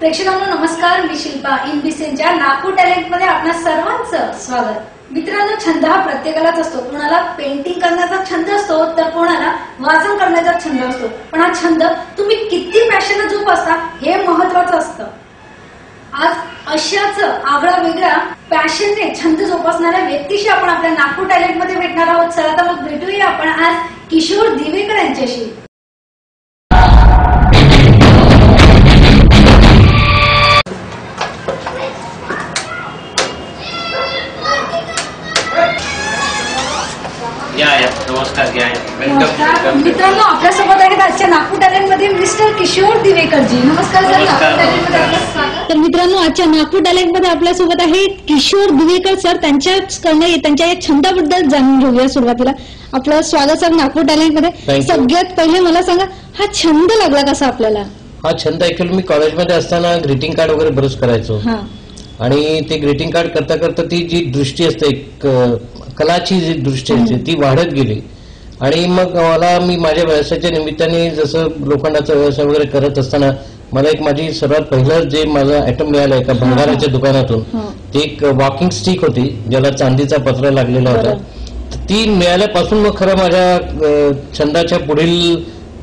प्रेक्षकांनो नमस्कार, मी शिल्पा. इनबीसीच्या नागपूर टॅलेंट मध्ये आपल्या सर्वांचं स्वागत. मित्रांनो, छंद हा प्रत्येकालाच असतो. कोणाला पेंटिंग करण्याचा छंद असतो तर कोणाला वाचन करण्याचा छंद असतो. पण हा छंद तुम्ही किती पॅशनने जोपासता हे महत्त्वाचं असतं. आज अशाच आगळा वेगळा पॅशनने छंद जोपासणाऱ्या व्यक्तीशी आपण आपल्या नागपूर टॅलेंट मध्ये भेटणार आहोत. चला तर मग भेटूया आपण आज किशोर दिवेकर यांच्याशी. नमस्कार. मित्रांनो, आपल्यासोबत आहेत आजच्या नागपूर टॅलेंट मध्ये मिस्टर किशोर दिवेकरजी. नमस्कार सर. नागपूर टॅलेंट मध्ये आपलं स्वागत. तर मित्रांनो, आजच्या नागपूर टॅलेंट मध्ये आपल्यासोबत आहे किशोर दिवेकर सर. त्यांच्या या छंदाबद्दल जाणून घेऊया. सुरुवातीला आपलं स्वागत सर नागपूर टॅलेंट मध्ये. सगळ्यात पहिले मला सांगा, हा छंद लागला कसा आपल्याला? हा छंद ऍक्च्युअली मी कॉलेजमध्ये असताना ग्रीटिंग कार्ड वगैरे बरंच करायचो. आणि ते ग्रीटिंग कार्ड करता करता ती जी दृष्टी असते, कलाची जी दृष्टी असते ती वाढत गेली. आणि मग मी माझ्या व्यवसायाच्या निमित्ताने जसं लोखंडाचा व्यवसाय वगैरे करत असताना मला एक माझी सर्वात पहिलं जे माझं आयटम मिळालं एका भंगाराच्या दुकानातून, ती एक वॉकिंग स्टिक होती ज्याला चांदीचा पत्रा लागलेला होता. ती मिळाल्यापासून मग खरं माझ्या छंदाच्या पुढील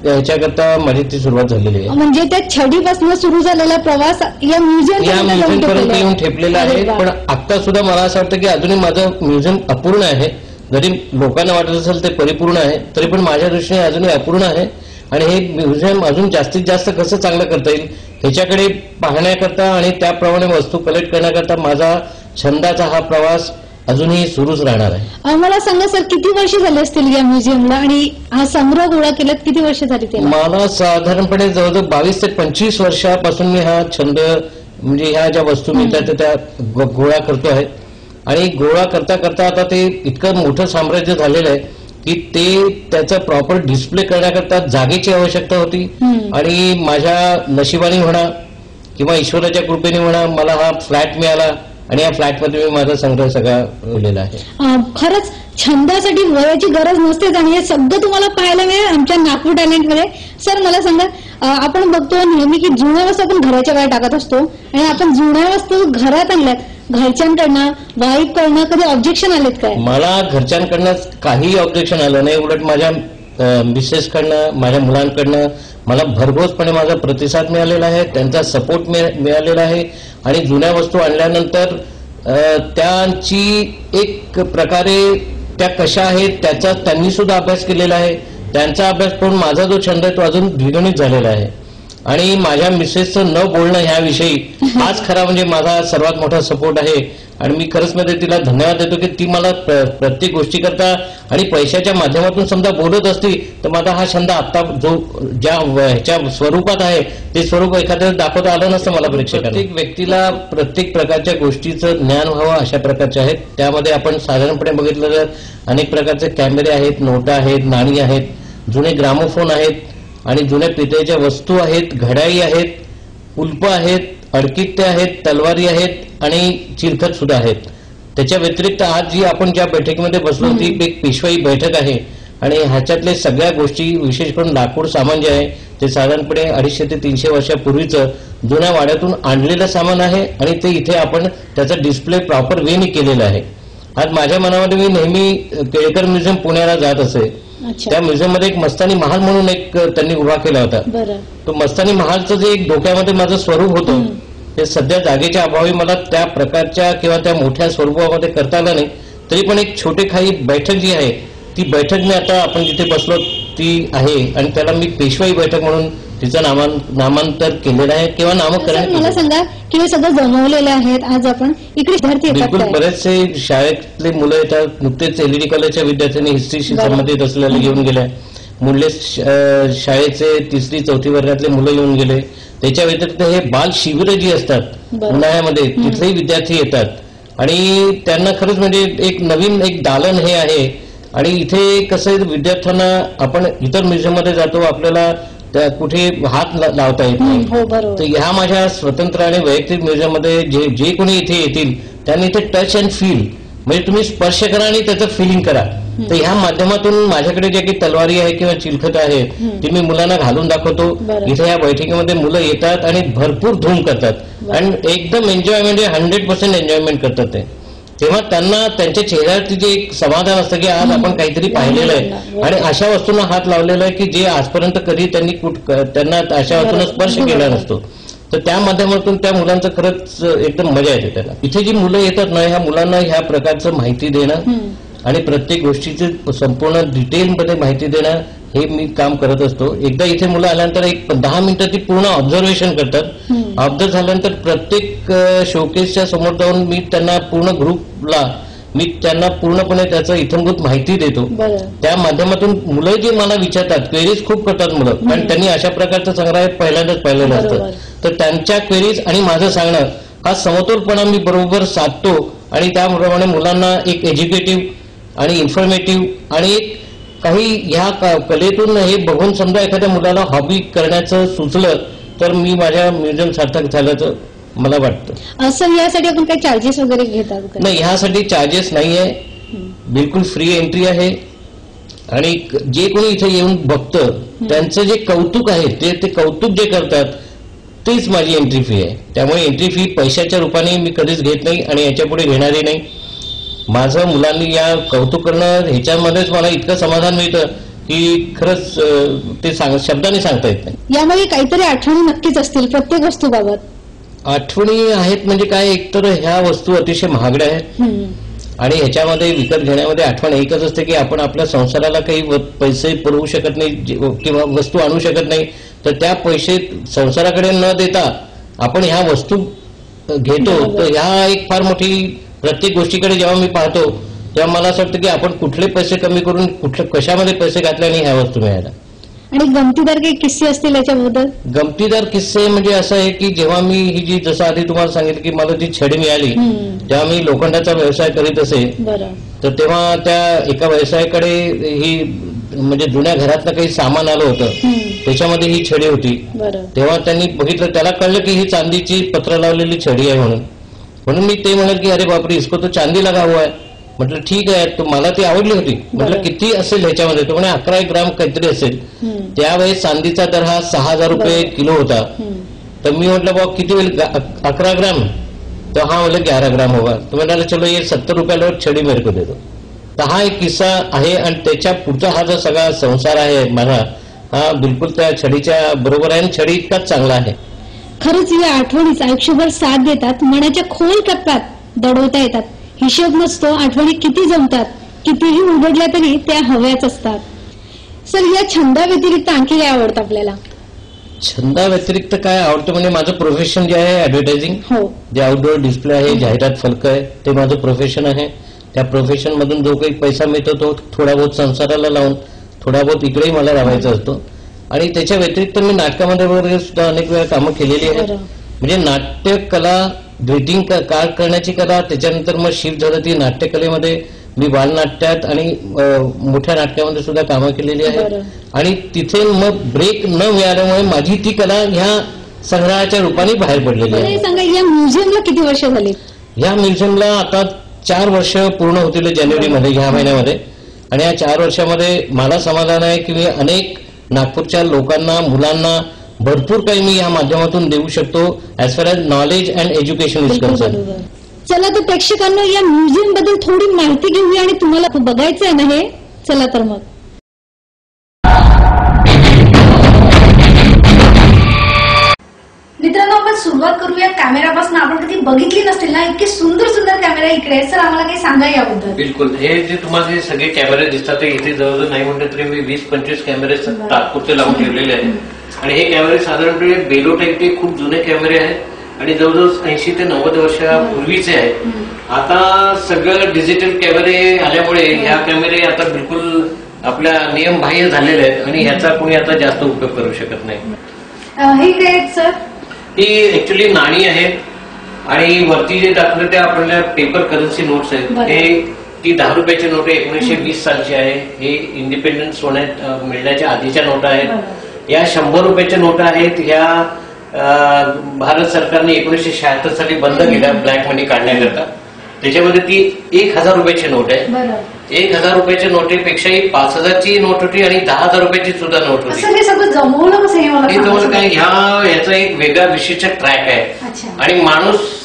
ह्याच्याकरता माझी ती सुरुवात झालेली आहे. म्हणजे त्या छडीपासून सुरू झालेला प्रवास या म्युझियम पर्यंत येऊन ठेपलेला आहे. पण आता सुद्धा मला असं वाटतं की अजूनही माझं म्युझियम अपूर्ण आहे. जरी लोकांना वाटत असेल ते परिपूर्ण आहे, तरी पण माझ्या दृष्टीने अजूनही अपूर्ण आहे. आणि हे म्युझियम अजून जास्तीत जास्त कसं चांगलं करता येईल ह्याच्याकडे पाहण्याकरता आणि त्याप्रमाणे वस्तू कलेक्ट करण्याकरता माझा छंदाचा हा प्रवास अजूनही सुरूच राहणार आहे. मला सांगा सर, किती वर्ष झाली असतील या म्युझियमला आणि हा संग्रह गोळा केला किती वर्ष झाली त्याला? मला साधारणपणे जवळजवळ 22 ते 25 वर्षापासून मी हा छंद म्हणजे ह्या ज्या वस्तू मिळतात त्या गोळा करतो आहे. आणि गोळा करता करता आता ते इतकं मोठं साम्राज्य झालेलं आहे की ते त्याचं प्रॉपर डिस्प्ले करण्याकरता जागेची आवश्यकता होती. आणि माझ्या नशिबाने म्हणा किंवा ईश्वराच्या कृपेने म्हणा मला हा फ्लॅट मिळाला आणि या फ्लॅटमध्ये मी माझा संग्रह सगळा ठेवलेला आहे. खरंच छंदासाठी वयाची गरज नसतेच आणि हे सगळं तुम्हाला पाहायला मिळेल आमच्या नागपूर टॅलेंटमध्ये. सर मला सांगा, आपण बघतो नेहमी की जुन्या वस्तू आपण घराच्या बाहेर टाकत असतो आणि आपण जुन्या वस्तू घरात आणल्यात. घरच्यांकडनं वाईफकडनं कधी ऑब्जेक्शन आलेत काय? मला घरच्यांकडनं काही ऑब्जेक्शन आलं नाही. उलट माझ्या मिसेसकडनं, माझ्या मुलांकडनं मला भरघोसपणे माझा प्रतिसाद मिळालेला आहे, त्यांचा सपोर्ट मिळालेला आहे. आणि जुन्या वस्तू आणल्यानंतर त्यांची एक प्रकारे त्या कशा आहेत त्याचा त्यांनी सुद्धा अभ्यास केलेला आहे. त्यांचा अभ्यास करून माझा जो छंद आहे तो अजून द्विगुणित झालेला आहे. आणि माझ्या मिसेसचं न बोलणं ह्याविषयी हाच खरा म्हणजे माझा सर्वात मोठा सपोर्ट आहे. आणि मी खरंच मध्ये तिला धन्यवाद देतो की ती मला प्रत्येक गोष्टी करता आणि पैशाच्या माध्यमातून समजा बोलत असती तर माझा हा छंद आता जो ज्या ह्याच्या स्वरूपात आहे ते स्वरूप एखाद्या दाखवता आलं नसतं मला प्रेक्षकांना. प्रत्येक व्यक्तीला प्रत्येक प्रकारच्या गोष्टीचं ज्ञान व्हावं अशा प्रकारचे आहेत. त्यामध्ये आपण साधारणपणे बघितलं तर अनेक प्रकारचे कॅमेरे आहेत, नोटा आहेत, नाणी आहेत, जुने ग्रामोफोन आहेत आणि जुन्या पितळेच्या वस्तू आहेत, घड्याळी आहेत, उल्प आहेत, अडकित्ते आहेत, तलवारी आहेत आणि चिरखत सुद्धा आहेत. त्याच्या व्यतिरिक्त आज जी आपण ज्या बैठकीमध्ये बसलो ती एक पेशवाई बैठक आहे. आणि ह्याच्यातले सगळ्या गोष्टी विशेष करून लाकूड सामान जे आहे ते साधारणपणे 250 ते 300 वर्षापूर्वीचं जुन्या वाड्यातून आणलेलं सामान आहे. आणि ते इथे आपण त्याचा डिस्प्ले प्रॉपर वेने केलेला आहे. आज माझ्या मनामध्ये मी नेहमी केळकर म्युझियम पुण्याला जात असे. त्या म्युझियम मध्ये एक मस्तानी महाल म्हणून एक त्यांनी उभा केला होता. तो मस्तानी महालचं जे एक डोक्यामध्ये माझं स्वरूप होतं ते सध्या जागेच्या अभावी मला त्या प्रकारच्या किंवा त्या मोठ्या स्वरूपामध्ये करता आलं नाही. तरी पण एक छोटेखानी बैठक जी आहे ती बैठक मी आता आपण जिथे बसलो ती आहे आणि त्याला मी पेशवाई बैठक म्हणून तिचं नामांतर केलेलं आहे किंवा नामकरण. मला सांगा की हे सगळं जमवलेलं आहेत. आज आपण इकडे विद्यार्थी बिलकुल बरेचसे शाळेतले मुलं येतात. नुकतेच एलईडी कॉलेजच्या विद्यार्थ्यांनी हिस्ट्रीशी संबंधित असलेले घेऊन गेले. मुले शाळेचे 3री 4थी वर्गातले मुलं येऊन गेले. त्याच्या व्यतिरिक्त हे बाल शिबिर जी असतात उन्हाळ्यामध्ये तिथलेही विद्यार्थी येतात. आणि त्यांना खरंच म्हणजे एक नवीन एक दालन हे आहे. आणि इथे कसं विद्यार्थ्यांना आपण इतर म्युझियम मध्ये जातो आपल्याला कुठे हात लावता येत नाही. तर ह्या माझ्या स्वतंत्र आणि वैयक्तिक म्युझियम मध्ये जे कोणी इथे येतील त्यांनी इथे टच अँड फील म्हणजे तुम्ही स्पर्श करा आणि त्याचं फिलिंग करा. तर ह्या माध्यमातून माझ्याकडे जे काही तलवारी आहे किंवा चिलखत आहे ती मी मुलांना घालून दाखवतो. इथे या बैठकीमध्ये मुलं येतात आणि भरपूर धूम करतात आणि एकदम एन्जॉय, म्हणजे 100% एन्जॉयमेंट करतात ते. तेव्हा त्यांना त्यांच्या चेहऱ्यावरती जे एक समाधान असतं की आज आपण काहीतरी पाहिलेलं आहे आणि अशा वस्तूंना हात लावलेला आहे की जे आजपर्यंत कधी त्यांना अशा वस्तूंना स्पर्श केला नसतो. तर त्या माध्यमातून त्या मुलांचं खरंच एकदम मजा येते त्यांना. इथे जी मुलं येतात ना, ह्या मुलांना ह्या प्रकारचं माहिती देणं आणि प्रत्येक गोष्टीची संपूर्ण डिटेलमध्ये माहिती देणं हे मी काम करत असतो. एकदा इथे मुलं आल्यानंतर एक 10 मिनिटं ती पूर्ण ऑब्झर्वेशन करतात. ऑब्झर्व झाल्यानंतर प्रत्येक शोकेसच्या समोर जाऊन मी त्यांना पूर्ण ग्रुपला मी त्यांना पूर्णपणे त्याचं इथंभूत माहिती देतो. त्या माध्यमातून मुलं जे मला विचारतात, क्वेरीज खूप करतात मुलं, कारण त्यांनी अशा प्रकारचं संग्रहालय पहिल्यांदाच पाहिलेलं असतं. तर त्यांच्या क्वेरीज आणि माझं सांगणं हा समतोलपणा मी बरोबर साधतो आणि त्याप्रमाणे मुलांना एक एज्युकेटिव्ह आणि इन्फॉर्मेटिव्ह आणि एक काही ह्या कलेतून हे बघून समजा एखाद्या मुलाला हॉबी करण्याचं सुचलं तर मी माझ्या म्युझियम सार्थक झाल्याचं मला वाटतं. सर, यासाठी आपण काही चार्जेस वगैरे घेतात का? नाही, ह्यासाठी चार्जेस नाहीये, बिलकुल फ्री एंट्री आहे. आणि जे कोणी इथे येऊन बघतं त्यांचं जे कौतुक आहे ते कौतुक जे करतात तीच माझी एंट्री फी आहे. त्यामुळे एंट्री फी पैशाच्या रूपाने मी कधीच घेत नाही आणि याच्यापुढे घेणारही नाही. माझं मुलांनी या कौतुक करणं ह्याच्यामध्येच मला इतकं समाधान मिळतं की खरंच ते शब्दाने सांगता येत नाही. यामध्ये काहीतरी आठवणी नक्कीच असतील प्रत्येक वस्तूबाबत. आठवणी आहेत म्हणजे काय, एकतर ह्या वस्तू अतिशय महागड्या आहेत आणि ह्याच्यामध्ये विकत घेण्यामध्ये आठवण एकच असते की आपण आपल्या संसाराला काही पैसे पुरवू शकत नाही किंवा वस्तू आणू शकत नाही. तर त्या पैसे संसाराकडे न देता आपण ह्या वस्तू घेतो. तर ह्या एक फार मोठी, प्रत्येक गोष्टीकडे जेव्हा मी पाहतो तेव्हा मला असं वाटतं की आपण कुठले पैसे कमी करून कशामध्ये पैसे घातल्याने ह्या वस्तू मिळाल्या. आणि गमतीदार काही किस्से असतील याच्याबद्दल? गमतीदार किस्से म्हणजे असं आहे की जेव्हा मी ही जी, जसं आधी तुम्हाला सांगितलं की मला जी छडी मिळाली तेव्हा मी लोखंडाचा व्यवसाय करीत असे. तर तेव्हा त्या एका व्यवसायाकडे ही म्हणजे जुन्या घरातलं काही सामान आलं होतं, त्याच्यामध्ये ही छडी होती. तेव्हा त्यांनी बघितलं, त्याला कळलं की ही चांदीची पत्र लावलेली छडी आहे म्हणून मी ते म्हणाल की अरे बापरे, इसको तो चांदी लगा हुआ है. म्हटलं ठीक आहे, तो मला ती आवडली होती. म्हटलं किती असेल ह्याच्यामध्ये, तो म्हणे 11 ग्राम काहीतरी असेल. त्यावेळेस चांदीचा दर हा 6,000 रुपये किलो होता. तर मी म्हटलं बाबा किती होईल, 11 ग्राम. तर हा म्हटलं 11 ग्राम होगा. तो म्हणाला चलो ये 70 रुपयाला छडी मेरे को दे दो. तर हा एक किस्सा आहे आणि त्याच्या पुढचा हा जो सगळा संसार आहे माझा, हा बिलकुल त्या छडीच्या बरोबर आहे आणि छडी इतकाच चांगला आहे. खरंच या आठवणीच आयुष्यभर साथ देतात, मनाच्या खोल टप्प्यात दडवता येतात. हिशोब नसतो, आठवणी किती जमतात, कितीही उघडल्या तरी त्या हव्याच असतात. सर, या छंदाव्यतिरिक्त आणखी काय आवडतं आपल्याला? छंदाव्यतिरिक्त काय आवडतं म्हणजे माझं प्रोफेशन जे आहे ऍडव्हर्टायझिंग, जे आउटडोअर डिस्प्ले आहे, जाहिरात फलक आहे, ते माझं प्रोफेशन आहे. त्या प्रोफेशन मधून जो काही पैसा मिळतो तो थोडा बहुत संसाराला लावून थोडा बहुत इकडेही मला राहायचा असतो. आणि त्याच्या व्यतिरिक्त मी नाटकामध्ये वगैरे सुद्धा अनेक वेळा कामं केलेली आहेत. म्हणजे नाट्यकला, ग्रीटिंग कार्ड करण्याची कला, त्याच्यानंतर मग शिफ्ट झालं ती नाट्यकलेमध्ये. मी बालनाट्यात आणि मोठ्या नाटकामध्ये सुद्धा कामं केलेली आहेत. आणि तिथे मग ब्रेक न मिळाल्यामुळे माझी ती कला ह्या संग्रहाच्या रूपाने बाहेर पडलेली आहे. सांगा, या म्युझियमला किती वर्ष झाली? या म्युझियमला आता 4 वर्ष पूर्ण होतील जानेवारीमध्ये, ह्या महिन्यामध्ये. आणि या 4 वर्षामध्ये मला समाधान आहे की मी अनेक नागपूरच्या लोकांना, मुलांना भरपूर काही मी या माध्यमातून देऊ शकतो as far as knowledge and education is concern. चला तर प्रेक्षकांना या म्युझियम बद्दल थोडी माहिती घेऊया आणि तुम्हाला बघायचं आहे ना हे. चला तर मग. मित्रांनो, आपण सुरुवात करूया कॅमेरापासून. आपण कधी बघितली नसतील ना इतके सुंदर सुंदर कॅमेरा इकडे. सर, आम्हाला काही सांगा याबद्दल. बिलकुल. हे जे तुम्हाला हे सगळे कॅमेरे दिसतात इथे जवळजवळ नाही म्हटलं तरी मी 20-25 कॅमेरे तात्पुरते लावून ठेवलेले आहेत. आणि हे कॅमेरे साधारणपणे बेलो टाईपचे खूप जुने कॅमेरे आहेत आणि जवळजवळ 80 ते 90 वर्षापूर्वीचे आहेत. आता सगळं डिजिटल कॅमेरे आल्यामुळे ह्या कॅमेरे आता बिलकुल आपल्या नियमबाह्य झालेले आहेत आणि ह्याचा कोणी आता जास्त उपयोग करू शकत नाही. हे इकडे सर, ही ऍक्च्युली नाणी आहेत आणि वरती जे दाखवलं ते आपल्याला पेपर करन्सी नोट्स आहेत. हे ती 10 रुपयाची नोट आहे, 1920 सालची आहे. हे इंडिपेंडन्स होण्यात मिळण्याच्या आधीच्या नोटा आहेत. या 100 रुपयाच्या नोटा आहेत. ह्या भारत सरकारने 1976 साली बंद केल्या ब्लॅक मनी काढण्याकरता. त्याच्यामध्ये ती 1000 रुपयाची नोट आहे. 1000 रुपयाच्या नोटेपेक्षाही 5000ची नोट होती आणि 10,000 रुपयाची सुद्धा नोट होती. असं हे सगळं जमवलं कसं हे मला हे तुम्हाला सांगा. काय ह्याचा एक वेगळा विशिष्ट ट्रॅक आहे. अच्छा. आणि माणूस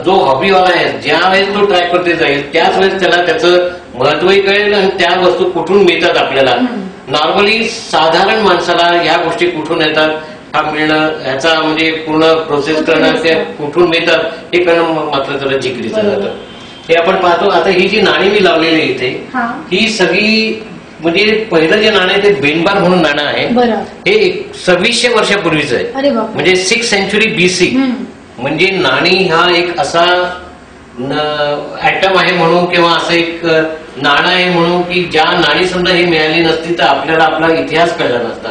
जो हॉबीवाला आहे ज्या वेळेस तो ट्रॅक वरती जाईल त्याच वेळेस त्याला त्याचं महत्वही कळेल आणि त्या वस्तू कुठून मिळतात आपल्याला. नॉर्मली साधारण माणसाला या गोष्टी कुठून येतात हा मिळणं ह्याचा म्हणजे पूर्ण प्रोसेस करणं ते कुठून मिळतात हे करणं मात्र त्याला जिकरीचं जातं. हे आपण पाहतो. आता ही जी नाणी मी लावलेली आहे इथे हा. ही सगळी म्हणजे पहिलं जे नाणं आहे ते बेनबार म्हणून नाणं आहे. बरं. हे 2600 वर्षापूर्वीचं आहे. अरे बाप. म्हणजे 6th century BC. म्हणजे नाणी हा एक असा ऍटम आहे म्हणून किंवा असं एक नाणं आहे म्हणून की ज्या नाणी समजा ही मिळाली नसती तर आपल्याला आपला इतिहास कळला नसता.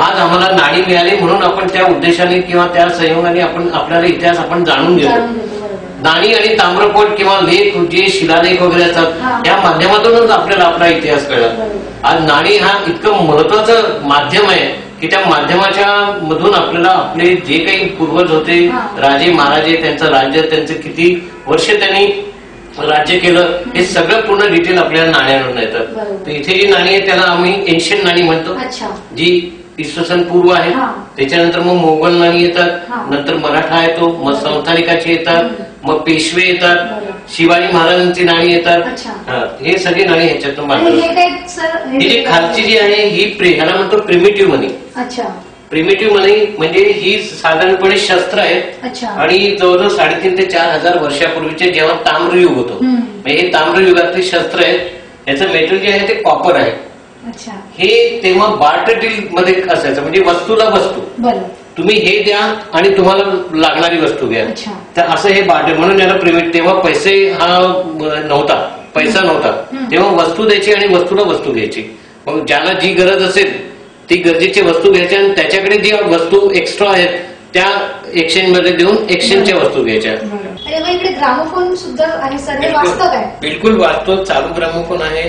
आज आम्हाला नाणी मिळाली म्हणून आपण त्या उद्देशाने किंवा त्या संयोगाने आपण आपल्याला इतिहास आपण जाणून घेतो. नाणी आणि ताम्रपट किंवा लेख जे शिलालेख वगैरे असतात या माध्यमातूनच आपल्याला आपला इतिहास कळला. आज नाणी हा इतकं महत्वाचं माध्यम आहे की त्या माध्यमाच्या मधून आपल्याला आपले जे काही पूर्वज होते राजे महाराजे त्यांचं राज्य त्यांचं किती वर्ष त्यांनी राज्य केलं हे सगळं पूर्ण डिटेल आपल्याला नाण्यांवरून येतात. तर इथे जी नाणी आहे त्याला आम्ही एन्शियंट नाणी म्हणतो जी इसवी पूर्व आहे. त्याच्यानंतर मग मोगल नाणी येतात, नंतर मराठा येतो, मग संस्थानिकाची येतात, मग पेशवे येतात, शिवाजी महाराजांची नाणी येतात. हे सगळी नाणी ह्याच्यातून मानतात. ही जी खालची जी आहे ही ह्याला म्हणतो प्रिमिटिव्ह मनी. प्रिमिटिव्ह मनी म्हणजे ही साधारणपणे शस्त्र आहेत आणि जवळजवळ 3,500 ते 4,000 वर्षापूर्वीचे जेव्हा ताम्रयुग होतो म्हणजे हे ताम्रयुगातले शस्त्र आहेत. याचं मेटल जे आहे ते कॉपर आहे. हे तेव्हा बार्टर डील मध्ये असायचं म्हणजे वस्तूला वस्तू तुम्ही हे द्या आणि तुम्हाला लागणारी वस्तू घ्या. तर असं हे बार्टर म्हणून याला प्रिमिट. तेव्हा पैसे हा नव्हता, पैसा नव्हता, तेव्हा वस्तू द्यायची आणि वस्तूला वस्तू घ्यायची. मग ज्याला जी गरज असेल ती गरजेची वस्तू घ्यायच्या आणि त्याच्याकडे जी वस्तू एक्स्ट्रा आहेत त्या एक्सचेंज मध्ये देऊन एक्सचेंजच्या वस्तू घ्यायच्या. ग्रामोफोन सुद्धा आहे सर, हे वास्तव आहे? बिलकुल वास्तव. चालू ग्रामोफोन आहे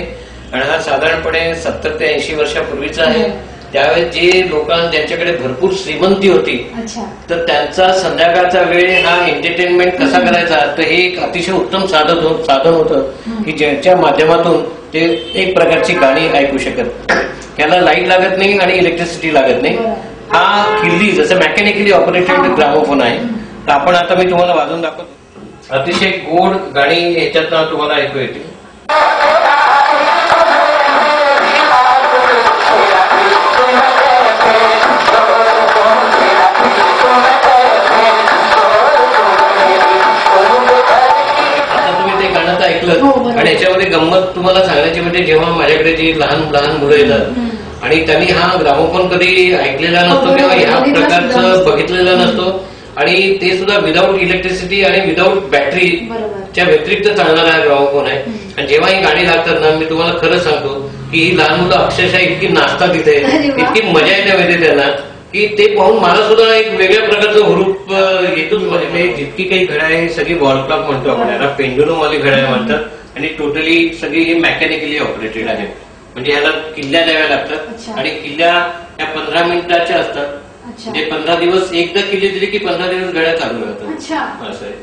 आणि हा साधारणपणे 70 ते 80 वर्षापूर्वीचा आहे. त्यावेळेस जे लोक ज्यांच्याकडे भरपूर श्रीमंती होती तर त्यांचा संध्याकाळचा वेळ हा एंटरटेनमेंट कसा करायचा तर हे एक अतिशय उत्तम साधन होतं की ज्याच्या माध्यमातून ते एक प्रकारची गाणी ऐकू शकत. त्याला लाईट लागत नाही आणि इलेक्ट्रिसिटी लागत नाही. हा किल्ली जसं मेकॅनिकली ऑपरेटेड ग्रामोफोन आहे. तर आपण आता मी तुम्हाला वाजवून दाखवतो. अतिशय गोड गाणी ह्याच्यात तुम्हाला ऐकू येतील. आणि याच्यामध्ये गंमत तुम्हाला सांगायची म्हणजे जेव्हा माझ्याकडे जी लहान लहान मुलं येतात आणि त्यांनी हा ग्रामोफोन कधी ऐकलेला नसतो किंवा ह्या प्रकारचं बघितलेला नसतो आणि ते सुद्धा विदाऊट इलेक्ट्रिसिटी आणि विदाऊट बॅटरीच्या व्यतिरिक्त चालणारा हा ग्रामोफोन आहे. आणि जेव्हा ही गाडी लागतात ना मी तुम्हाला खरं सांगतो की ही लहान मुलं अक्षरशः इतकी नाचतात तिथे, इतकी मजा येते माहिती त्यांना की ते पाहून मला सुद्धा एक वेगळ्या प्रकारचं हुरूप येतोच. म्हणजे जितकी काही घड्याळ आहे सगळी वॉल क्लॉक म्हणतो आपल्याला, पेंड्युलम वाली घड्याळ म्हणतात आणि टोटली सगळी ही मेकॅनिकली ऑपरेटेड आहे. म्हणजे ह्याला किल्ल्या द्याव्या लागतात आणि किल्ल्या या 15 मिनिटाच्या असतात. म्हणजे 15 दिवस एकदा किल्ली दिली की 15 दिवस घड्याळ चालू राहतात. असं आहे.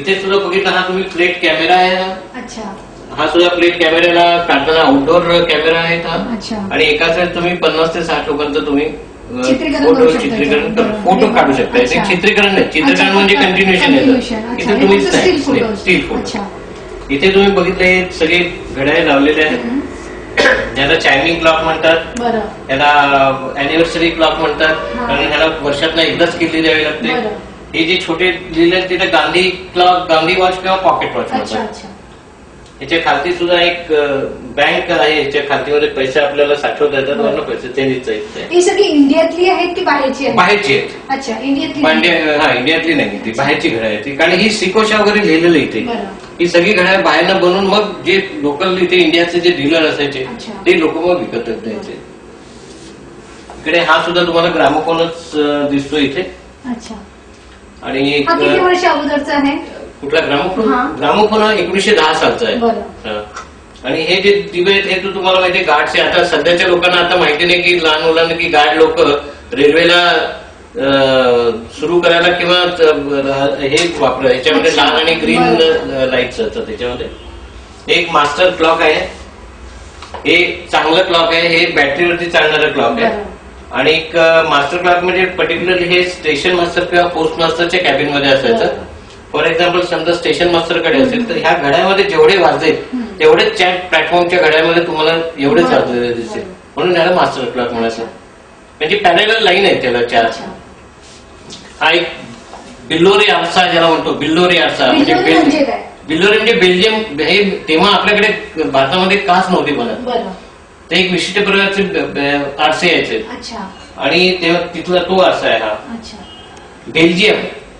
इथे सुद्धा बघितलं हा तुम्ही प्लेट कॅमेरा आहे. हा सुद्धा प्लेट कॅमेऱ्याला काढताना आउटडोर कॅमेरा आहे हा. आणि एकाच वेळेस तुम्ही 50 ते 60 लोकांचं तुम्ही फोटो काढू शकता. चित्रीकरण नाही, चित्रीकरण म्हणजे कंटिन्युएशन येतं. इथे तुम्ही स्टील फोटो. इथे तुम्ही बघितले सगळे घड्याळे लावलेले आहेत. ज्याला चायमिंग क्लॉक म्हणतात, याला अॅनिव्हर्सरी क्लॉक म्हणतात कारण ह्याला वर्षातला एकदाच किल्ली द्यावी लागते. हे जे छोटे लिहिले तिथे गांधी क्लॉक, गांधी वॉच किंवा पॉकेट वॉच म्हणतात. याच्या खालती सुद्धा एक बँक आहे. याच्या खालतीमध्ये पैसे आपल्याला साठवता येतात. वरनं पैसे ते ही सगळी इंडियातली आहेत की बाहेरची आहेत? बाहेरची आहेत. अच्छा, इंडियातली? हा, इंडियातली नाही, ती बाहेरची घड्याळ आहे ती. कारण ही सिकोशा वगैरे लिहिलेलं इथे. ही सगळी घड्याळ बाहेरनं बनवून मग जे लोकल इथे इंडियाचे जे डीलर असायचे ते लोक मग विकत द्यायचे. इकडे हा सुद्धा तुम्हाला ग्रामोफोनच दिसतो इथे. अच्छा. आणि किती वर्ष अगोदरचा आहे? कुठला ग्रामोफोन? ग्रामोफोन हा 1910 सालचा आहे. आणि हे जे दिवे आहेत हे तुम्हाला माहिती गार्डचे. आता सध्याच्या लोकांना आता माहिती नाही की लहान मुलांना की गार्ड लोक रेल्वेला सुरू करायला किंवा हे वापरत. ह्याच्यामध्ये लाल आणि ग्रीन लाईट्स असतात. त्याच्यामध्ये एक मास्टर क्लॉक आहे हे चांगलं क्लॉक आहे, हे बॅटरीवरती चालणारं क्लॉक आहे. बरं. आणि एक मास्टर क्लॉक म्हणजे पर्टिक्युलरली हे स्टेशन मास्टर किंवा पोस्ट मास्टरच्या कॅबिन मध्ये असायचं. फॉर एक्झाम्पल समजा स्टेशन मास्टरकडे असेल तर ह्या घड्यामध्ये जेवढे वाजेल तेवढेच त्या प्लॅटफॉर्मच्या घड्यामध्ये तुम्हाला एवढेच वाजलेले दिसेल, म्हणून त्याला मास्टर क्लॉक म्हणायचं. म्हणजे पॅरेलल लाईन आहे त्याला चार. हा एक बिल्लोरी आरसा ज्याला म्हणतो, बिल्लोरी आरसा म्हणजे काय? बिल्लोरी म्हणजे बेल्जियम. हे तेव्हा आपल्याकडे भारतामध्ये काच नव्हती बनत, बरं. ते एक विशिष्ट प्रकारचे आरसे यायचे अच्छा. आणि तेव्हा तिथला तो आरसा आहे हा. अच्छा.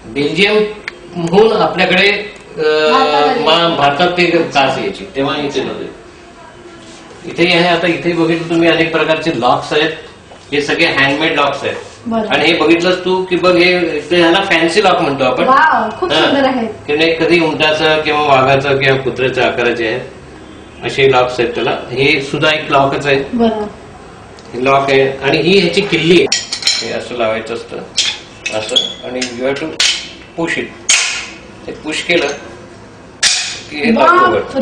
बेल्जियमहून आपल्याकडे भारतात ते काच यायची, तेव्हा इथे नव्हते. इथेही आहे. आता इथे बघितलं तुम्ही अनेक प्रकारचे लॉक्स आहेत, हे सगळे हँडमेड लॉक्स आहेत. बरं. आणि हे बघितलंस तू की बघ हे ह्याला फॅन्सी लॉक म्हणतो आपण. वाव, खूप सुंदर आहे. कधी उंटाचं किंवा वाघाचं किंवा कुत्र्याच्या आकाराचे आहेत असे लॉक्स आहेत त्याला. हे सुद्धा एक लॉकच आहे. बरं. हे लॉक आहे आणि ही ह्याची किल्ली आहे. हे असं लावायचं असतं असं, आणि you have to push it. ते पुश केलं की हे लॉक उघडतं.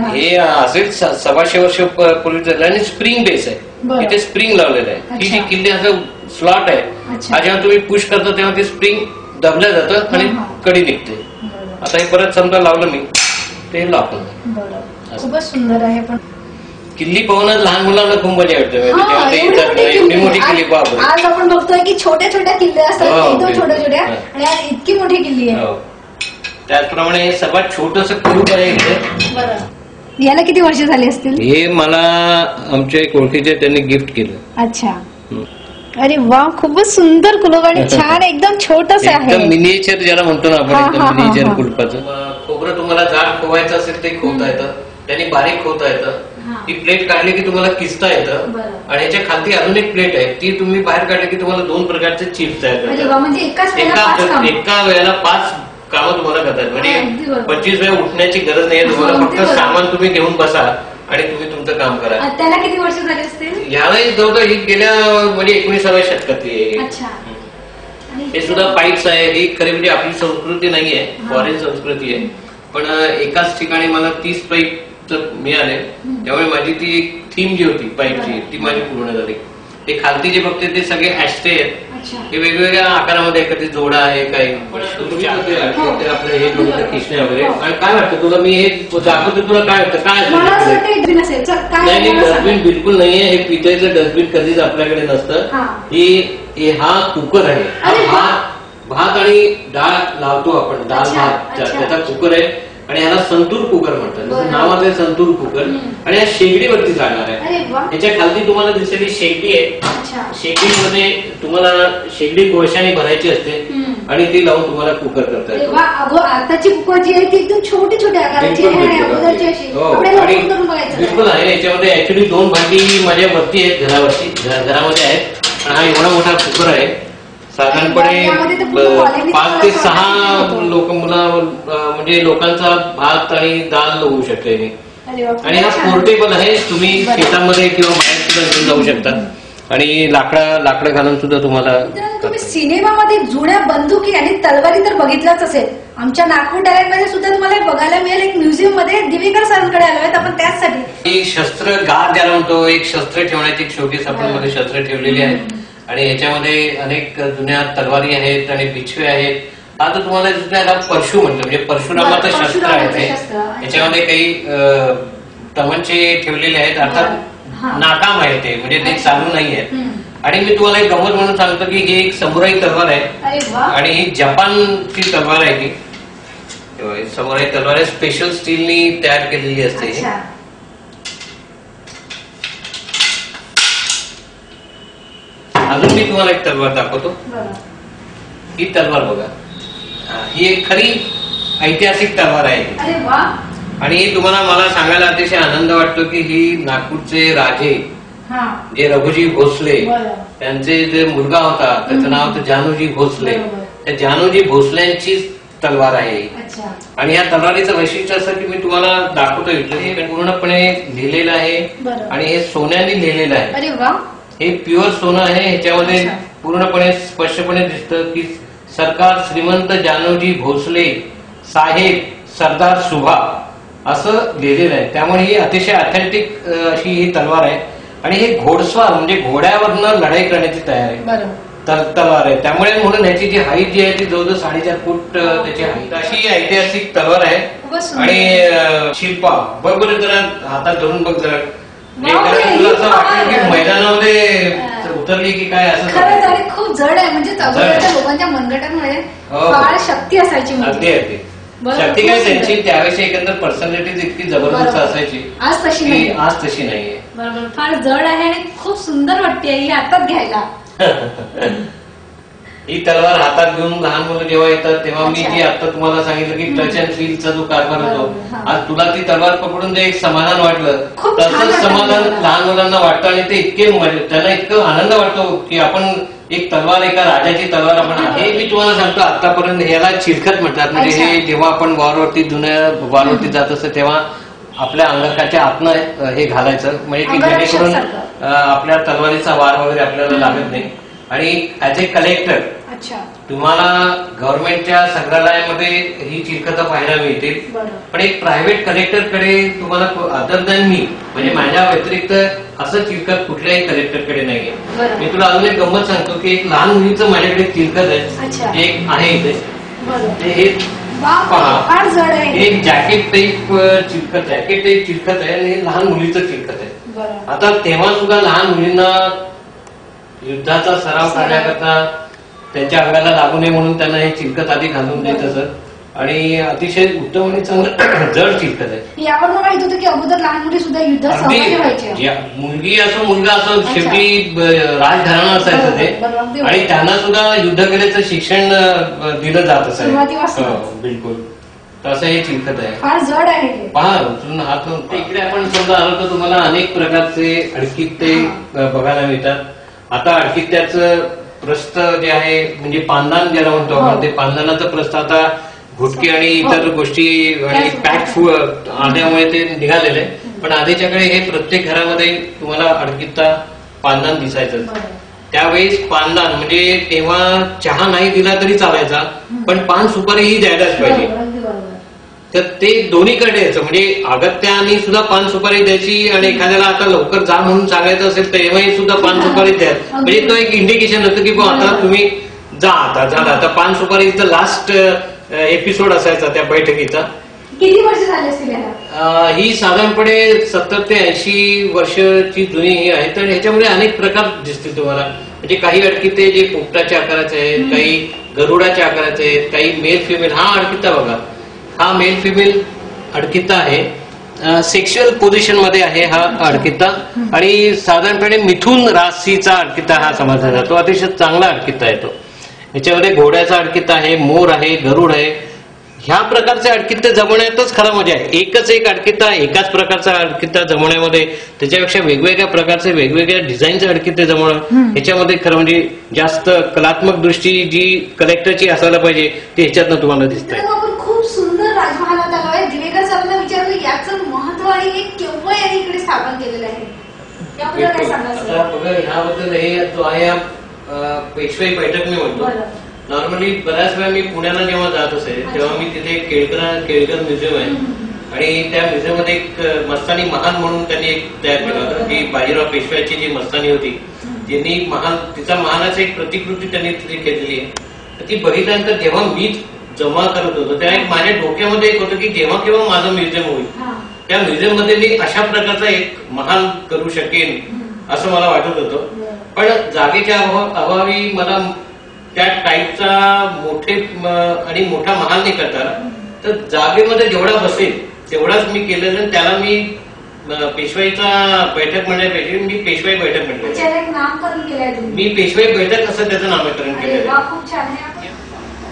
हे असेच 125 वर्ष पूर्वी झालं आणि स्प्रिंग बेस आहे. इथे स्प्रिंग लावलेलं आहे. ही जी किल्ली असं स्लॉट आहे, हा जेव्हा तुम्ही पुश करता तेव्हा ते स्प्रिंग दबलं जातं आणि कडी निघते. आता हे परत समजा लावलं मी ते लॉक होतं. खूपच सुंदर आहे. पण किल्ली पाहूनच लहान मुलांना खूप मजा वाटते. एवढी मोठी किल्ली पाहतो. आज आपण बघतोय की छोट्या छोट्या किल्ल्या असतात, एकदम छोट्या छोट्या, आणि आज इतकी मोठी किल्ली आहे. त्याचप्रमाणे हे सर्वात छोटस क्यूब आहे इथे. बरं. याला किती वर्ष झाली असतील? हे मला आमच्या एक ओळखीचे त्यांनी गिफ्ट केलं. अच्छा. अरे वा, खूपच सुंदर कुलूप आणि छान एकदम छोटस आहे. मिनिएचर ज्याला म्हणतो ना आपण, एकदम मिनिएचर कुलपाचं. खोबरं तुम्हाला जाड खोवायचं असेल ते खोवता येतं, त्यांनी बारीक खोवता येतं. ती प्लेट काढली की तुम्हाला किसता येतं. आणि ह्याच्या खालती अजून एक प्लेट आहे, ती तुम्ही बाहेर काढली की तुम्हाला 2 प्रकारचे चिप्स तयार करतात. म्हणजे एका वेळेला 5 कामं तुम्हाला करतात. म्हणजे 25 वेळा उठण्याची गरज नाहीये तुम्हाला. फक्त सामान तुम्ही घेऊन बसा आणि तुम्ही तुमचं काम करा. त्याला किती वर्ष झाले असतील? यालाही जवळजवळ ही गेल्या म्हणजे 19व्या शतकातली आहे. हे सुद्धा पाईप्स आहे. ही खरी म्हणजे आपली संस्कृती नाहीये, फॉरेन संस्कृती आहे. पण एकाच ठिकाणी मला 30 पाईप मिळाले, त्यामुळे माझी ती एक थीम जी होती पाईपची ती माझी पूर्ण झाली. ते खालती जे बघते ते सगळे ऍस्ट्रे आहेत. हे वेगवेगळ्या आकारामध्ये, कधी जोडा आहे काही आपलं हे किसणे वगैरे. आणि काय वाटतं तुला, मी हे दाखवतो, तुला काय वाटतं काय नाही? डस्टबिन बिलकुल नाहीये. हे पितळेचं डस्टबिन कधीच आपल्याकडे नसतं. हा कुकर आहे. भात आणि डाळ लावतो आपण, डाळ भात, त्याचा कुकर आहे. आणि ह्याला संतूर कुकर म्हणतात. नावाचं आहे संतूर कुकर. आणि या शेगडीवरती चालणार आहे. याच्या खालती तुम्हाला दिसेल शेगडी आहे. शेगडीमध्ये तुम्हाला शेगडी कोळशाने भरायची असते आणि ती लावून तुम्हाला कुकर करता येतो. आताची कुकर जी आहे ती एकदम छोटी छोटी आकाराची बिलकुल आहे. याच्यामध्ये ऍक्च्युली 2 भांडी माझ्या वरती आहेत, घरामध्ये आहेत. आणि हा एवढा मोठा कुकर आहे. साधारणपणे 5 ते 6 म्हणजे लोकांचा भात आणि डाळ होऊ शकते. आणि हा पोर्टेबल आहे. तुम्ही शेतामध्ये किंवा बाहेर सुद्धा घेऊन जाऊ शकता. आणि लाकडं घालून सुद्धा तुम्हाला. तुम्ही सिनेमामध्ये जुन्या बंदुकी आणि तलवारी तर बघितलाच असेल. आमच्या नागपूर टॅलेंटमध्ये सुद्धा तुम्हाला बघायला मिळेल. एक म्युझियम मध्ये दिवेकर सरांकडे आलो आहेत आपण त्याचसाठी. ही शस्त्र गार ज्याला म्हणतो, एक शस्त्र ठेवण्याची शोकेस आपण मध्ये शस्त्र ठेवलेली आहेत. आणि ह्याच्यामध्ये अनेक जुन्या तलवारी आहेत आणि बिछवे आहेत. आता तुम्हाला याला परशु म्हणतो, म्हणजे परशुरामाचं शस्त्र आहे ते. याच्यामध्ये काही तमंचे ठेवलेले आहेत, अर्थात नाकाम आहे ते, म्हणजे ते चालू नाही आहेत. आणि मी तुम्हाला एक गंमत म्हणून सांगतो की ही एक समुराई तलवार आहे. आणि ही जपानची तलवार आहे. ही समुराई तलवार आहे, स्पेशल स्टीलनी तयार केलेली असते. अजून मी तुम्हाला एक तलवार दाखवतो. ही तलवार बघा, ही एक खरी ऐतिहासिक तलवार आहे. आणि तुम्हाला मला सांगायला अतिशय आनंद वाटतो की ही नागपूरचे राजे जे रघुजी भोसले, त्यांचे जे मुलगा होता त्याचं नाव होतं जानूजी भोसले. त्या जानूजी भोसल्यांची तलवार आहे. आणि या तलवारीचं वैशिष्ट्य असं की मी तुम्हाला दाखवतो. हे पूर्णपणे लिहिलेलं आहे आणि हे सोन्याने लिहिलेलं आहे. हे प्युअर सोनं आहे. ह्याच्यामध्ये पूर्णपणे स्पष्टपणे दिसतं की सरकार श्रीमंत जानूजी भोसले साहेब सरदार सुभा असं लिहिलेलं आहे. त्यामुळे ही अतिशय ऑथेंटिक अशी ही तलवार आहे आणि हे घोडस्वार म्हणजे घोड्यावरनं लढाई करण्याची तयारी आहे. बरोबर. तलवार आहे. त्यामुळे म्हणून ह्याची जी हाईट जी आहे ती जवळजवळ 4.5 फूट त्याची हाईट अशी ऐतिहासिक तलवार आहे. खूपच सुंदर. आणि शिल्पा बघ बरं जरा हातात धरून बघ जरा. बापरे, तुला असं वाटतं की ही मैदानामध्ये उतरली की काय असं खरंच आणि खूप जड आहे म्हणजे तबल्याच्या लोकांच्या मनगटांमध्ये हो. फार शक्ती असायची म्हणजे. अगदी अगदी बरोबर, शक्ती काय खूप सुंदर. त्यांची त्यावेळेची एकंदर पर्सनॅलिटी इतकी जबरदस्त बरोबर. असायची आज तशी की नाही. आज तशी नाहीये. बरोबर, फार जड आहे आणि खूप सुंदर वाटते ही हातात घ्यायला. ही तलवार हातात घेऊन लहान मुलं जेव्हा येतात तेव्हा मी अच्छा. जी आता तुम्हाला सांगितलं की टच अँड फीलचा जो कारभार होतो, बरोबर, हा. आज तुला ती तलवार पकडून जे एक समाधान वाटलं खूप छान तसंच वाटलं समाधान मला. लहान मुलांना वाटतं आणि ते इतके त्यांना इतकं आनंद वाटतो की आपण एक तलवार एका राजाची तलवार आपण हे मी तुम्हाला सांगतो आतापर्यंत याला चिलखत म्हणतात. म्हणजे अच्छा. हे जेव्हा आपण वॉरवरती जुन्या वॉरवरती जात असतं तेव्हा आपल्या अंगाच्या आतनं हे घालायचं म्हणजे की जेणेकरून अंगरक्षक आपल्या तलवारीचा वार वगैरे आपल्याला लागत नाही. आणि ऍज ए कलेक्टर अच्छा. तुम्हाला गव्हर्नमेंटच्या संग्रहालयामध्ये ही चिलखतं पाहायला मिळतील. बरोबर. पण एक प्रायव्हेट कलेक्टरकडे तुम्हाला अदर दॅन मी म्हणजे माझ्या व्यतिरिक्त असं चिलखत कुठल्याही कलेक्टरकडे नाहीये. बरोबर. मी तुला अजून एक गंमत सांगतो की एक लहान मुलीचं माझ्याकडे चिलखत अच्छा. आहे. एक आहे इथे बरोबर. ते हे बापरे, पहा. फार जड आहे. हे एक जॅकेट टाईप चिलखत जॅकेट टाईप चिलखत आहे आणि हे लहान मुलीचं चिलखत आहे. बरोबर. आता तेव्हा सुद्धा लहान मुलींना युद्धाचा सराव करण्याकरता त्यांच्या अंगाला लागू नये म्हणून त्यांना हे चिलखत आधी घालून देत असत आणि अतिशय उत्तम आणि चांगलं जड चिलखत आहे. यावरून माहित होतं की अगोदर लहान मुली सुद्धा युद्धात सहभागी व्हायच्या. अगदी मुलगी असो मुलगा असो अच्छा. शेवटी राजघराणं असायचं बरोबर, अगदी ते बरोबर. आणि त्यांना सुद्धा युद्ध केल्याचं शिक्षण दिलं जात असायचं. सुरुवातीपासून. हो, बिलकुल तसं हे चिलखत आहे. फार जड आहे हे. पहा उचलून हात लावून इकडे आपण समजा आलो तर तुम्हाला अनेक प्रकारचे अडकित्ते बघायला मिळतात. आता अडकित्त्याचं प्रस्थ जे आहे म्हणजे पांदान ज्याला म्हणतो आपण ते पांदानाचं प्रस्थ आता घुटकी आणि इतर गोष्टी आणि पॅक फूड आल्यामुळे ते निघालेले आहे. पण आधीच्याकडे हे प्रत्येक घरामध्ये तुम्हाला अडकित्ता पांदान दिसायचं. त्यावेळेस पानदान म्हणजे तेव्हा चहा नाही दिला तरी चालायचा पण पान सुपारी ही द्यायलाच पाहिजे. अगदी बरोबर. तर ते दोन्हीकडे यायचं म्हणजे अगत्याने सुद्धा पान सुपारी द्यायची आणि एखाद्याला आता लवकर जा म्हणून सांगायचं असेल तेव्हाही सुद्धा पान सुपारी द्यायचं. म्हणजे तो एक इंडिकेशन होतं की आता तुम्ही जा आता झालं आता पान सुपारीचं लास्ट एपिसोड असायचा त्या बैठकीचा. किती वर्ष झाले असतील याला? ही साधारणपणे 70 ते 80 वर्षाची जुनी ही आहे. तर ह्याच्यामध्ये अनेक प्रकार दिसतील तुम्हाला म्हणजे काही अडकित्ते जे पोपटाच्या आकाराचे आहेत, काही गरुडाच्या आकाराचे आहेत, काही मेल फिमेल. हा अडकित्ता बघा हा मेल फिमेल अडकित्ता आहे. सेक्शुअल पोझिशन मध्ये आहे हा अडकित्ता आणि साधारणपणे मिथुन राशीचा अडकित्ता हा समजला जातो. अतिशय चांगला अडकित्ता आहे तो. याच्यामध्ये घोड्याचा अडकित्ता आहे, मोर आहे, गरुड आहे. ह्या प्रकारचे अडकित्ते जमवण्यातच खरा मजा आहे. एकच एक अडकित्ता एकाच प्रकारचा अडकित्ता जमवण्यामध्ये त्याच्यापेक्षा वेगवेगळ्या प्रकारचे वेगवेगळ्या डिझाईनचे अडकित्ते जमवणं ह्याच्यामध्ये खरं म्हणजे जास्त कलात्मक दृष्टी जी कलेक्टरची असायला पाहिजे ती ह्याच्यातनं तुम्हाला दिसतंय. आपण खूप सुंदर राजमहालात आलो आहे. दिवेकर सरांना विचारलं याचं महत्व आणि हे केव्हा यांनी इकडे स्थापन केलेलं आहे याबद्दल काय सांगा सर? आता बघा ह्याबद्दल हे जो आहे पेशवाई बैठक मी म्हणतो. नॉर्मली बऱ्याच वेळा मी पुण्याला जेव्हा जात असे तेव्हा मी तिथे केळकर म्युझियम आहे आणि त्या म्युझियम मध्ये एक मस्तानी महान म्हणून त्यांनी एक तयार केलं होतं. जी बाजीराव पेशव्याची जी मस्तानी होती त्यांनी तिचा महानाची एक प्रतिकृती त्यांनी तिथे केलेली आहे. तर ती बघितल्यानंतर जेव्हा मी जमा करत होतो तेव्हा एक माझ्या डोक्यामध्ये एक होतं की जेव्हा केव्हा माझं म्युझियम होईल त्या म्युझियम मध्ये मी अशा प्रकारचा एक महान करू शकेन असं मला वाटत होतं. पण जागेच्या अभावी मला त्या टाईपचा आणि मोठा महाल नाही करता तर जागेमध्ये जेवढा बसेल तेवढाच मी केलेलं. त्याला मी पेशवाईचा बैठक म्हणण्यापेक्षा मी पेशवाई बैठक म्हणतो. नामकरण केलंय मी पेशवाई बैठक असं त्याचं नामकरण केलेलं. खूप छान आहे.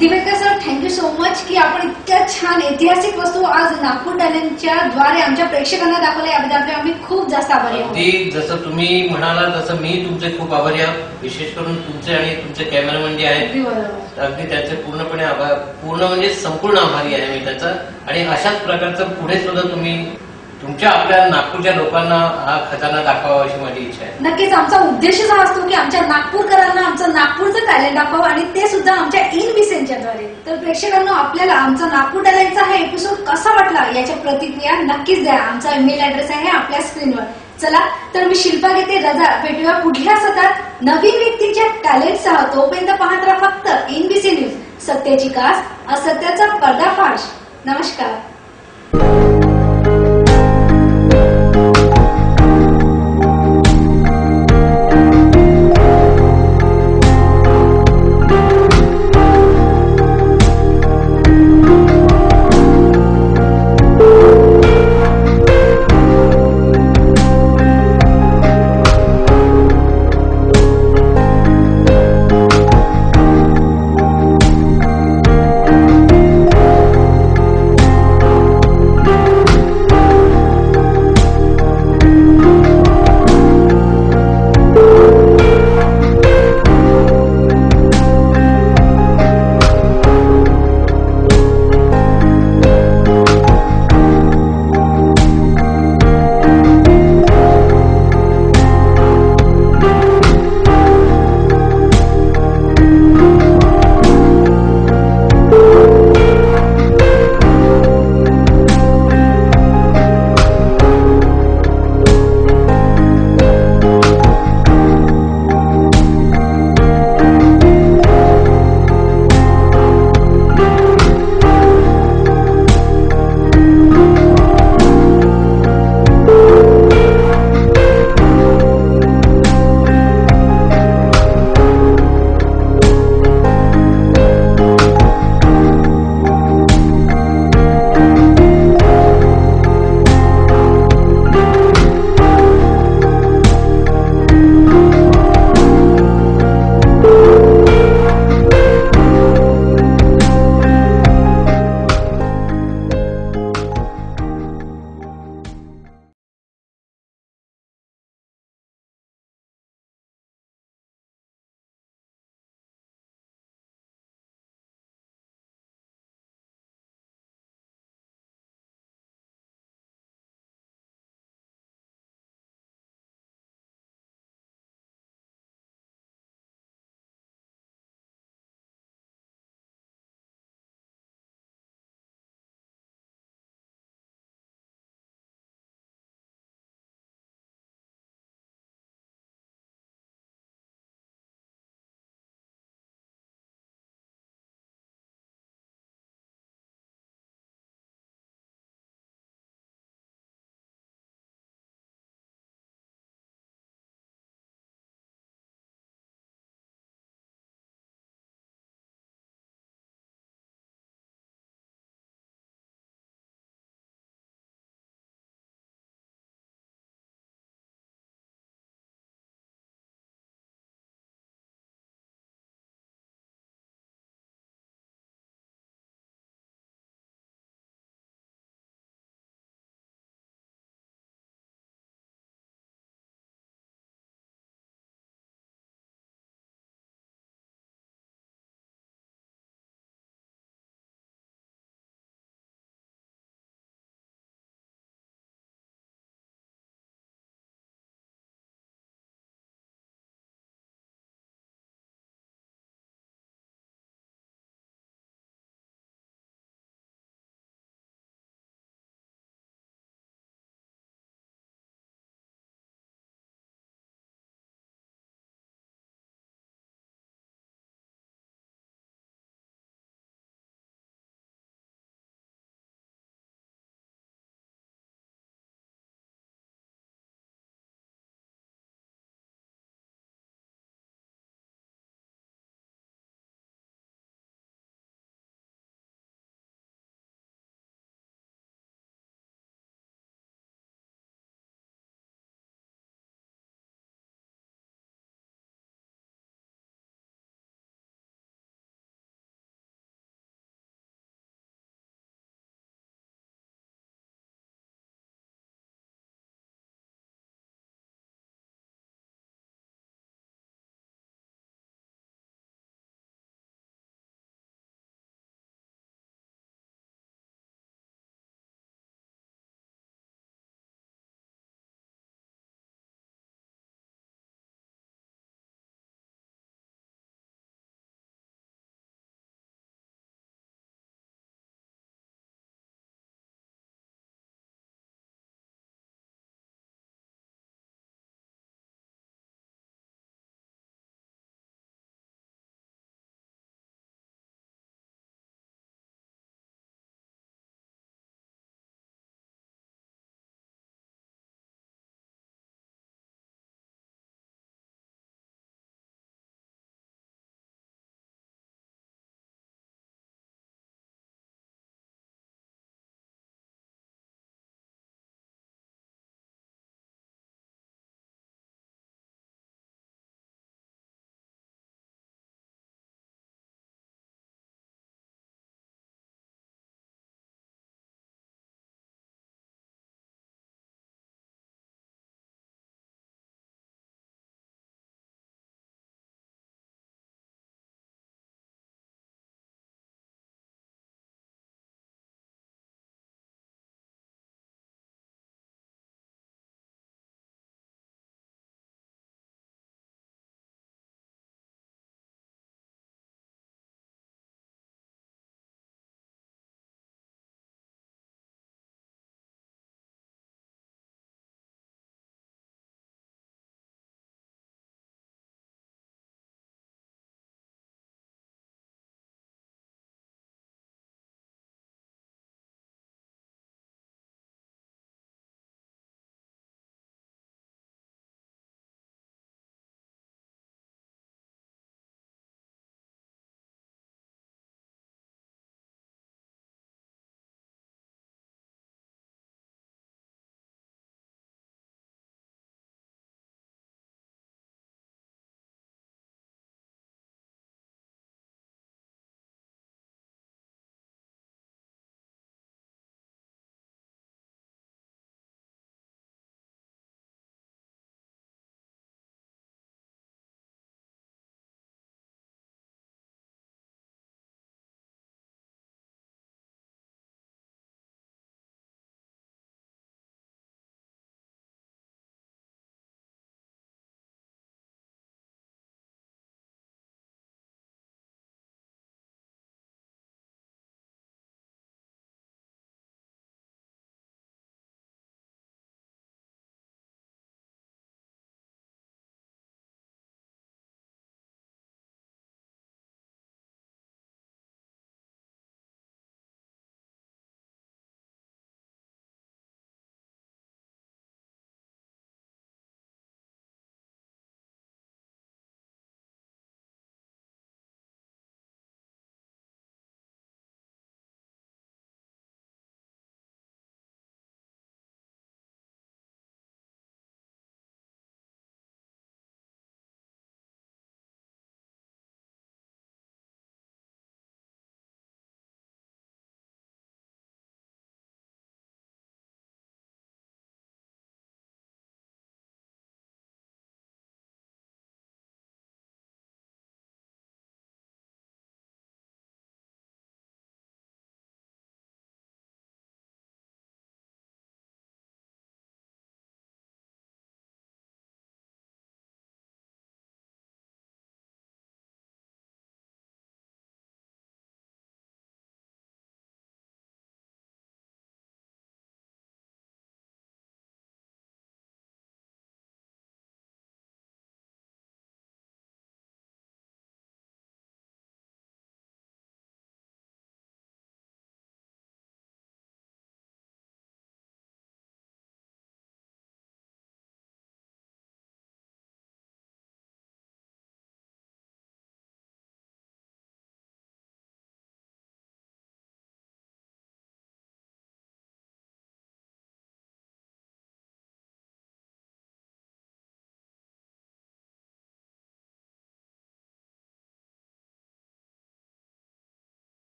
Divekar sir thank you so much की आपण इतक्या छान ऐतिहासिक वस्तू आज नागपूर टॅलेंटच्या द्वारे आमच्या प्रेक्षकांना दाखवल्या याबद्दल आम्ही खूप जास्त आभारी आहोत. ती जसं तुम्ही म्हणाला तसं मी तुमचे खूप आभारी आहोत. विशेष करून तुमचे आणि तुमचे कॅमेरामॅन जे आहेत अगदी त्याचे पूर्णपणे पूर्ण म्हणजे संपूर्ण आभारी आहे मी त्याचा. आणि अशाच प्रकारचं पुढे सुद्धा तुम्ही तुमच्या आपल्या नागपूरच्या लोकांना हा खजाना दाखवावा अशी माझी इच्छा आहे. नक्कीच आमचा उद्देशच हा असतो की आमच्या नागपूरकरांना आमचं नागपूरचं टॅलेंट दाखवा आणि ते सुद्धा आमच्या इनविसेंच्याद्वारे. तर प्रेक्षकांनो, आपल्याला आमचा नागपूर टॅलेंटचा हा एपिसोड कसा वाटला याच्या प्रतिक्रिया नक्कीच द्या. आमचा ईमेल ऍड्रेस आहे आपल्या स्क्रीनवर. चला तर मी शिल्पा घेते रजा. भेटूया पुढल्या सत्रात नवीन व्यक्तींच्या टॅलेंटसह. तोपर्यंत पाहत राहा फक्त इनबीसी न्यूज. सत्याची कास, असत्याचा पर्दाफाश. नमस्कार.